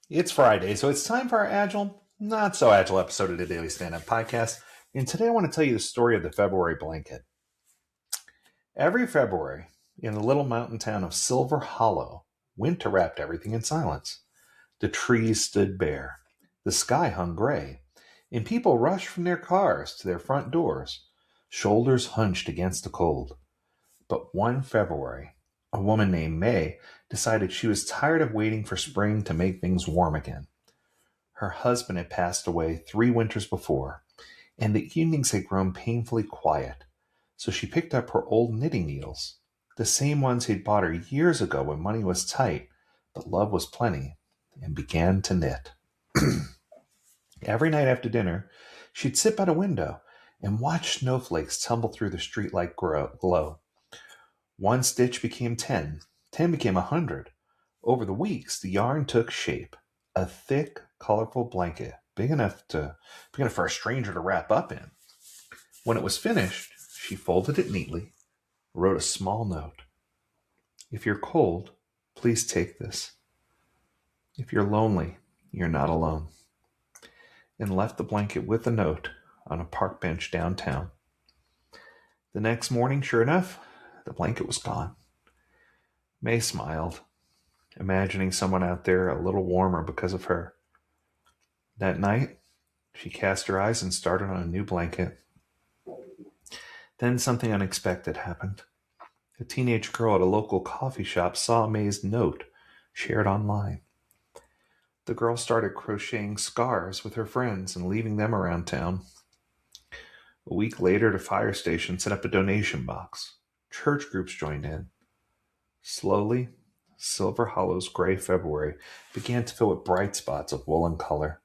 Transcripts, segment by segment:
It's Friday, so it's time for our agile, not so agile episode of the Daily Stand Up Podcast. And today I want to tell you the story of the February blanket. Every February, in the little mountain town of Silver Hollow, winter wrapped everything in silence. The trees stood bare, the sky hung gray, and people rushed from their cars to their front doors, shoulders hunched against the cold. But one February, a woman named May decided she was tired of waiting for spring to make things warm again. Her husband had passed away 3 winters before, and the evenings had grown painfully quiet, so she picked up her old knitting needles, the same ones he'd bought her years ago when money was tight, but love was plenty, and began to knit. Every night after dinner, she'd sit by the window and watch snowflakes tumble through the streetlight glow. 1 stitch became 10, 10 became 100. Over the weeks, the yarn took shape. A thick, colorful blanket, big enough for a stranger to wrap up in. When it was finished, she folded it neatly, wrote a small note. If you're cold, please take this. If you're lonely, you're not alone. And left the blanket with a note on a park bench downtown. The next morning, sure enough, the blanket was gone. May smiled, imagining someone out there a little warmer because of her. That night, she cast her eyes and started on a new blanket. Then something unexpected happened. A teenage girl at a local coffee shop saw May's note shared online. The girl started crocheting scarves with her friends and leaving them around town. A week later, the fire station set up a donation box. Church groups joined in. Slowly, Silver Hollow's gray February began to fill with bright spots of woolen color,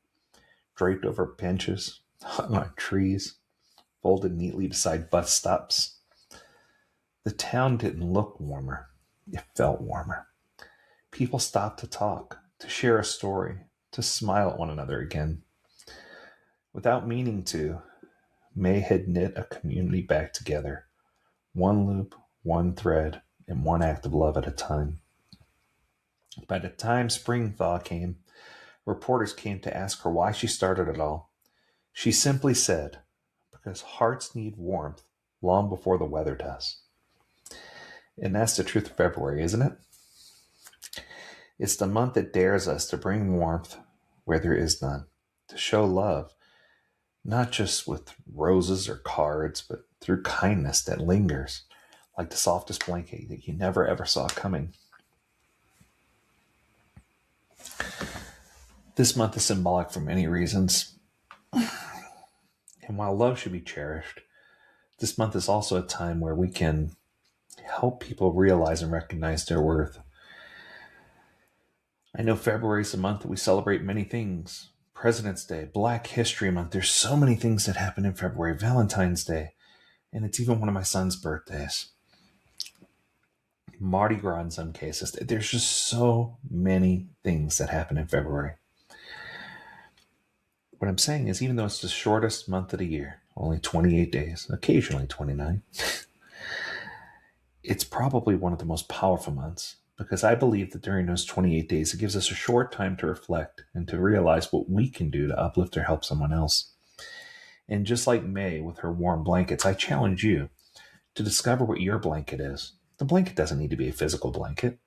draped over benches, hung on trees, folded neatly beside bus stops. The town didn't look warmer. It felt warmer. People stopped to talk, to share a story, to smile at one another again. Without meaning to, May had knit a community back together, one loop, one thread, and one act of love at a time. By the time spring thaw came, reporters came to ask her why she started it all. She simply said, because hearts need warmth long before the weather does. And that's the truth of February, isn't it? It's the month that dares us to bring warmth where there is none, to show love, not just with roses or cards, but through kindness that lingers, like the softest blanket that you never ever saw coming. This month is symbolic for many reasons. And while love should be cherished, this month is also a time where we can help people realize and recognize their worth. I know February is a month that we celebrate many things. President's Day, Black History Month. There's so many things that happen in February. Valentine's Day. And it's even one of my son's birthdays. Mardi Gras in some cases. There's just so many things that happen in February. What I'm saying is, even though it's the shortest month of the year, only 28 days, occasionally 29, it's probably one of the most powerful months, because I believe that during those 28 days, it gives us a short time to reflect and to realize what we can do to uplift or help someone else. And just like May with her warm blankets, I challenge you to discover what your blanket is. The blanket doesn't need to be a physical blanket.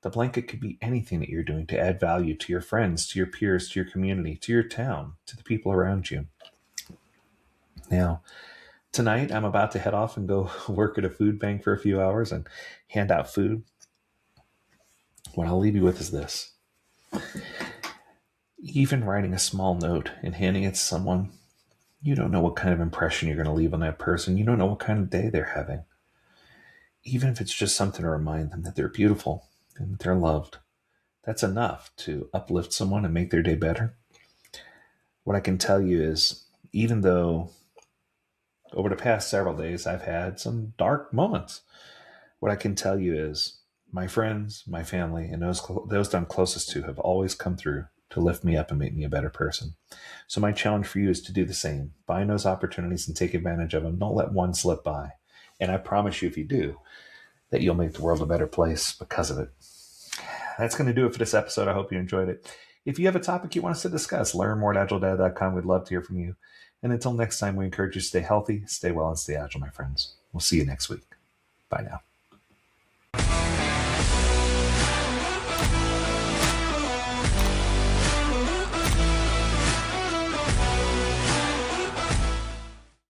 The blanket could be anything that you're doing to add value to your friends, to your peers, to your community, to your town, to the people around you. Now, tonight I'm about to head off and go work at a food bank for a few hours and hand out food. What I'll leave you with is this. Even writing a small note and handing it to someone, you don't know what kind of impression you're going to leave on that person. You don't know what kind of day they're having. Even if it's just something to remind them that they're beautiful and that they're loved, that's enough to uplift someone and make their day better. What I can tell you is, even though over the past several days I've had some dark moments, what I can tell you is my friends, my family, and those that I'm closest to have always come through to lift me up and make me a better person. So my challenge for you is to do the same. Find those opportunities and take advantage of them. Don't let one slip by. And I promise you, if you do, that you'll make the world a better place because of it. That's going to do it for this episode. I hope you enjoyed it. If you have a topic you want us to discuss, learn more at agiledad.com. We'd love to hear from you. And until next time, we encourage you to stay healthy, stay well, and stay agile, my friends. We'll see you next week. Bye now.